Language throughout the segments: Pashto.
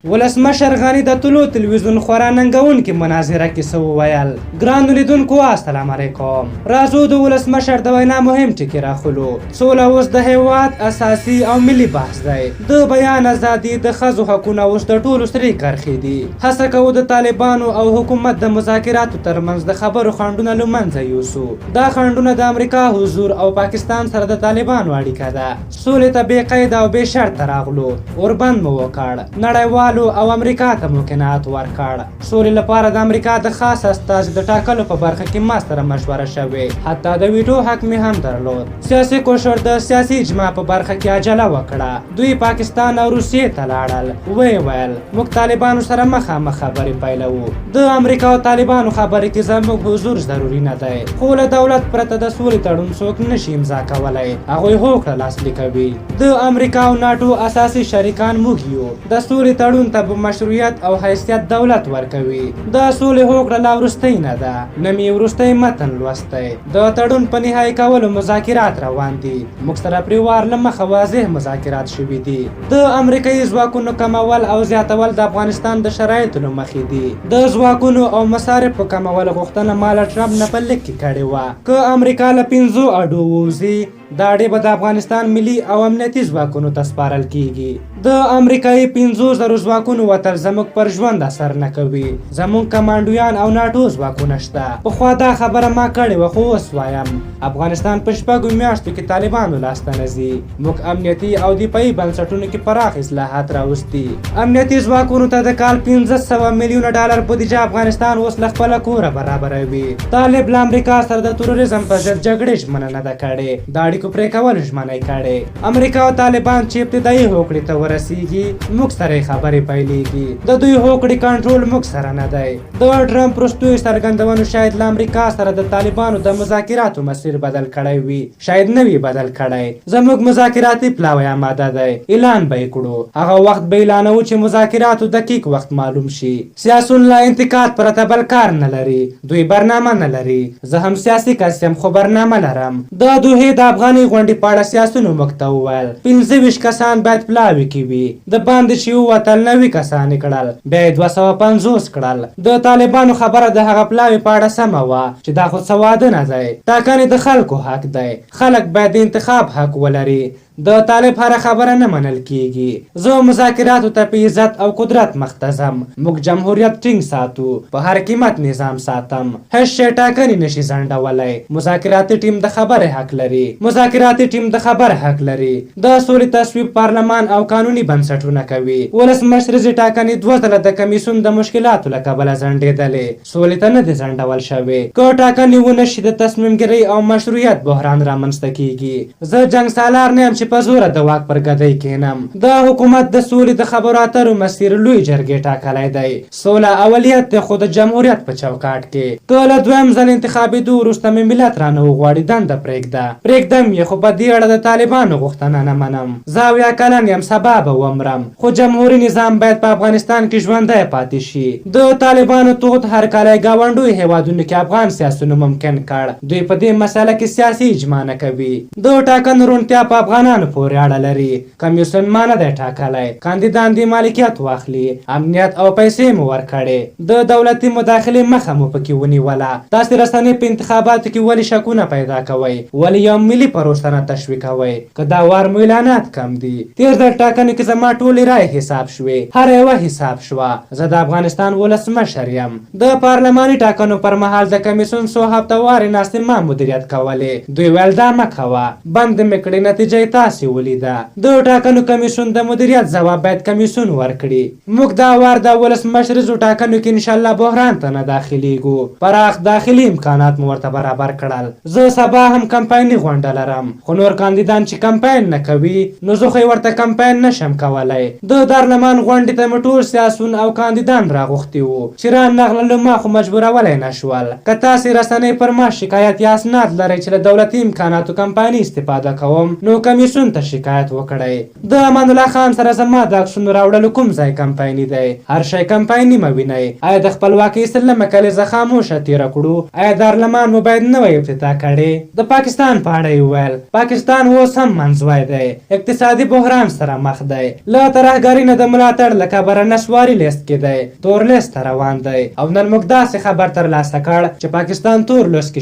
ولسمشر غنی د طلوع تلویزیون خورا ننګونکې مناظره کې څه وویل. ګرانو لیدونکو السلام علیکم. راځو د ولسمشر د وینا مهم ټکي راخلو. سوله اوس د هیواد اساسي او ملي بحث دی. د بیان ازادي د ښځو حقونه اوس د ټولو سرې کرښې دي. هڅه کوو د طالبانو او حکومت د مذاکراتو ترمنځ د خبرو خنډونه له منځه یوسو. دا خنډونه د امریکا حضور او پاکستان سره د طالبانو اړیکه ده. سولې ته بې قید او بې شرطه راغلو. اوربند مو وکړ. نړیوال او امریکا ته ممکنات ورکړ. سولې لپاره د امریکا د خاص استازي د ټاکلو په برخه کې ما سره مشوره شوې. حتی د ویټو حق مې هم درلود. سیاسي کوشر د سیاسي اجماع په برخه کې عجله وکړه. دوی پاکستان او روسیې ته لاړل. ویل موږ طالبانو سره مخامخ خبرې پیلوو. د امریکا او طالبانو خبرې کې زموږ حضور ضروري نه دی. خو له دولت پرته د سولې تړون څوک نشي امضا کولی. هغوی هوکړه لاسلیک کوي. د امریکا او ناټو اساسي شریکان موږ یو. د سولې تړون ته به مشروعیت او حیثیت دولت ورکوي. د سولې هوکړه لا وروستۍ نه ده. نه مې وروستی متن لوستی. د تړون په نهایي کولو مذاکرات روان دي. موږ سره پرې وار له مخه واضح مذاکرات شوي دي. د امریکایي ځواکونو کمول او زیاتول د افغانستان د شرایطو له مخې دي. د ځواکونو او مصارفو کمول غوښتنه ما له ټرمپ نه په لیک کې کړې وه. که امریکا له 5 اډو ووځي دا ډې به د افغانستان ملي او امنیتي ځواکونو ته سپارل کیږي. د امریکایي 5,000 ځواکونو وتل زموږ پر ژوند اثر نه کوي. زموږ کمانډویان او ناټو ځواکونه شته. پخوا دا خبره ما کړې وه خو اوس وایم افغانستان په 6 میاشتو کې طالبانو لاسته نه ځي. موږ امنیتي او دفاعي بنسټونو کې پراخ اصلاحات راوستي. امنیتي ځواکونو ته د کال 500 میلیونه ډالر بودیجه افغانستان اوس له خپله کوره برابروي. طالب له امریکا سره د تروریزم په ضد جګړې ژمنه نه ده کړې. د اړیکو پرې کول ژمنه کړې. امریکا او طالبان چې ابتدایي هوکړې ته ورسیږي موږ سره خبرې پیلېږي. د دوی هوکړې کنټرول موږ سره نه دی. د ټرمپ وروستیو څرګندونو شاید له امریکا سره د طالبانو د مذاکراتو مسیر بدل کړی وي. شاید نه وي بدل کړی. زموږ مذاکراتي پلاوی آماده دی. اعلان به یې کړو. هغه وخت به اعلانوو چې مذاکراتو دقیق وخت معلوم شي. سیاسون له انتقاد پرته بل کار نه لري. دوی برنامه نه لري. زه هم سیاسي کس یم خو برنامه لرم. د دوحې د افغاني غونډې په اړه سیاسونو موږ ته وویل 25 کسان باید پلاوي کې وي. د باندې چې ووتل 90 کسان یې کړل. بیا یې 250 کړل. د طالبانو خبره د هغه پلاوي په اړه سمه وه چې دا خو څه واده نه دی. ټاکنې د خلکو حق دی. خلک باید د انتخاب حق ولري. د طالب هره خبره نه منل کیږي. زه مذاکراتو ته په عزت او قدرت مختزم. موږ جمهوریت ټینګ ساتو. په هر قیمت نظام ساتم. هیڅ شی ټاکنې نشي ځنډولی. مذاکراتي ټیم د خبرې حق لري. مذاکراتي ټیم د خبرې حق لري. د سولې تصویب پارلمان او قانوني بنسټونه کوي. ولسمشر ټاکنې 2 ځله د کمیسیون د مشکلاتو له کبله ځنډېدلې. سولې ته نه دي ځنډول شوې. که ټاکنې ونه شي د تصمیم ګیرۍ او مشروعیت بحران رامنځته کیږي. زه جنګ سالار نه یم چې په زوره د واک پر ګدۍ کینم. د حکومت د سولې د خبرو اترو مسیر لوی جرګې ټاکلی دی. سوله اولیت دی خو د جمهوریت په چوکاټ کې. که له 2م ځل انتخابېدو وروسته مې ملت رانه وغواړي دنده پرېږدم یې خو په دې اړه د طالبانو غوښتنه نه منم. زه 70 کلن یم سبا به ومرم خو جمهوري نظام باید په افغانستان کې ژوندی پاتې شي. د طالبانو توغت هرکلی ګاونډیو هیوادونو کې افغان سیاسونه ممکن کړ. دوی په دې مسله کې سیاسي اجماع نه کوي. د ټاکنو روڼتیا په افغانانو پورې اړه لري. کمیسیون ما نه دی ټاکلی. کاندیدان دې مالکیت واخلي. امنیت او پیسې مو ورکړې. د دولتي مداخلې مخه مو پکې ونیوله. تاسې رسنۍ په انتخاباتو کې ولې شکونه پیدا کوئ؟ ولې یو ملي پروسه نه تشویقوئ؟ که دا وار مو اعلانات کم دي. تېر ځل ټاکنو کې زما ټولې رایې حساب شوې. هر یوه حساب شوه. زه د افغانستان ولسمشر یم. د پارلماني ټاکنو پر مهال د کمیسیون څو هفتهوارې ناستې ما مدیریت کولې. دوی ویل دا مه کوه. بند مې کړې نتیجه یې تاسې ولیده. د ټاکنو کمیسیون د مدیریت ځواب باید کمیسیون ورکړي. موږ دا وار د ولسمشریزو ټاکنو کې انشاءالله بحران ته نه داخلیږو. پراخ داخلي امکانات مو ورته برابر کړل. زه سبا هم کمپایني غونډه لرم خو نور کاندیدان چې کمپاین نه کوي نو زه خو ورته کمپاین نشم کولی. د دارلمان غونډې ته مې ټول سیاسون او کاندیدان راغوښتي وو چې رانغللو ما خو مجبورولی نه شول. که تاسې رسنۍ پر ما شکایت یا اسناد لرئ چې له دولتي امکاناتو کمپایني استفاده کوم نو کمیسیون کمیسیون ته شکایت وکړی. د امان الله خان سره زما د عکسونو راوړلو کوم ځای کمپایني دی؟ هر شی کمپایني مه وینئ. آیا د خپلواکۍ 30 کلیزه خاموشه تېره کړو؟ آیا دارالمان مو باید نوی افتتاح کړي؟ د پاکستان په اړه یې وویل پاکستان اوس هم منځوی دی، اقتصادي بحران سره مخ دی، له ترهګرۍ نه د ملاتړ له کبره نسواري لیست کې دی، تور لیست ته روان دی. او نن موږ داسې خبر ترلاسه کړ چې پاکستان تور لیست کې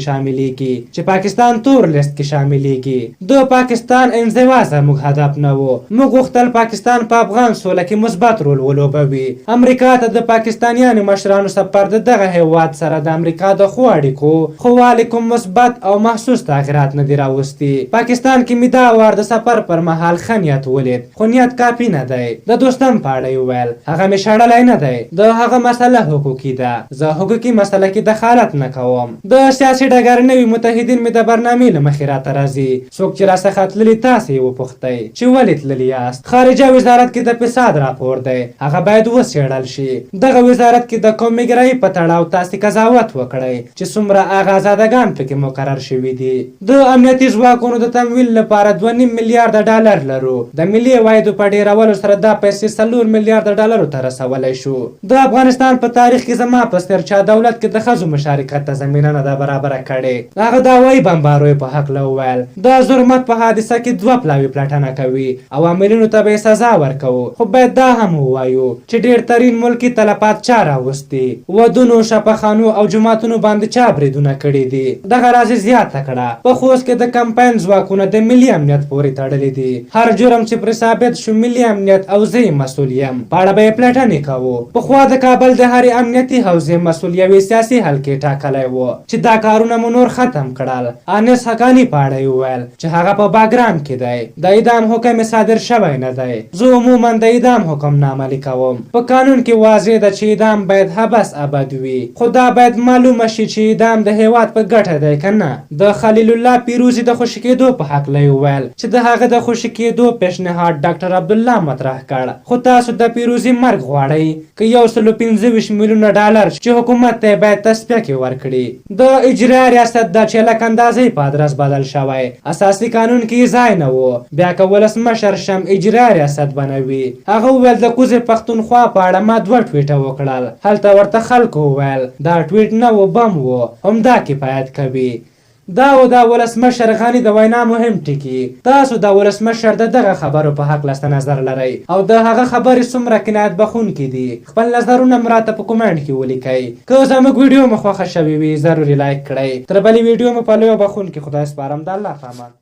شاملیږي. د پاکستان انزوا زموږ هدف نه و. موږ غوښتل پاکستان په افغان سوله کې مثبت رول ولوبوي. امریکا ته د پاکستانیانو مشرانو سفر د دغه هیواد سره د امریکا د ښو اړیکو خو کوم مثبت او محسوس تغیرات نه دي راوستي. پاکستان کې مې دا وار د سفر پر مهال ښه نیت ولید، خو نیت کافي نه دی. د دوستانو په اړه یې وویل هغه مې شړلی نه دی، د هغه مسله حقوقي ده. زه حقوقي مسله کې دخالت نه کوم. د سیاسي ډګر نوي متحدین مې د برنامې له مخې راته راځي. څوک چې راڅخه تللي تاسې یې وپوښتئ چې ولې تللي یاست. خارجه وزارت کې د فساد راپور دی، هغه باید وڅېړل شي. دغه وزارت کې د قومي ګرایي په تړاو تاسې قضاوت وکړئ چې څومره آغازادګان پکې مقرر شوي دي. د امنیتي ځواکونو د تمویل لپاره 2.5 میلیارډ ډالر لرو. د ملي عوایدو په ډیرولو سره دا پیسې 4 میلیارډ ډالرو ته رسولی شو. د افغانستان په تاریخ کې زما په څېر چا دولت کې د ښځو مشارکت ته زمینه نه ده برابره کړې. هغه د هوایي بمباریو په هکله وویل د زرمت په حادثه کې 2 پلاوي پلټنه کوي، عواملینو ته به یې سزا ورکوو. خو باید دا هم ووایو چې ډېر ترین ملکي تلفات چا راوستي، ودونو، شفاخانو او جوماتونو باندې چا بریدونه کړي دي. دغه راز زیاته کړه په خوست کې د کمپاین ځواکونه د ملي امنیت پورې تړلي دي. هر جرم چې پرې ثابت شو ملي امنیت او زه مسؤل یم، په اړه به یې پلټنې کوو. پخوا د کابل د هرې امنیتي حوزې مسؤل یوې سیاسي حلقې ټاکلی و چې دا کارونه مو نور ختم کړل. انس حقاني په اړه یې وویل چې هغه په باګرام کې دی، د اعدام حکم صادر شوی نه دی. زه عموما د اعدام حکم نه عملي کوم. په قانون کې واضح ده چې اعدام باید حبس ابد وي، خو دا باید معلومه شي چې اعدام د هیواد په ګټه دی که نه. د خلیل الله پیروزي د خوشي کېدو په هکله یې وویل چې د هغه د خوشي کېدو پیشنهاد ډاکټر عبدالله مطرح کړ. خو تاسو د پیروزي مرګ غواړئ که 125 میلیونه ډالر چې حکومت ته باید تصفیه کې ورکړي. د اجرا ریاست د چلک اندازې په ادرس بدل شوی، اساسي قانون کې ځای نه و. بیا که ولسمشر شم اجرا ریاست بنوي. هغه وویل د کوزې پښتونخوا په اړه ما 2 ټویټه وکړل. هلته ورته خلکو وویل دا ټویټ نه و، بم و. همدا کفایت کوي. دا و د ولسمشر غني د وینا مهم ټکي. تاسو د ولسمشر دغه خبرو په حق له نظر لرئ او د هغه خبرې څومره قناعت بخښونکې دي؟ خپل نظرونه راته په کومنټ کې ولیکئ. که زموږ ویډیو مو خوښه شوې وي ضروري لایک کړئ. تر بلې ویډیو مو په لویو بخښونکي خدای سپارم. د الله په امان.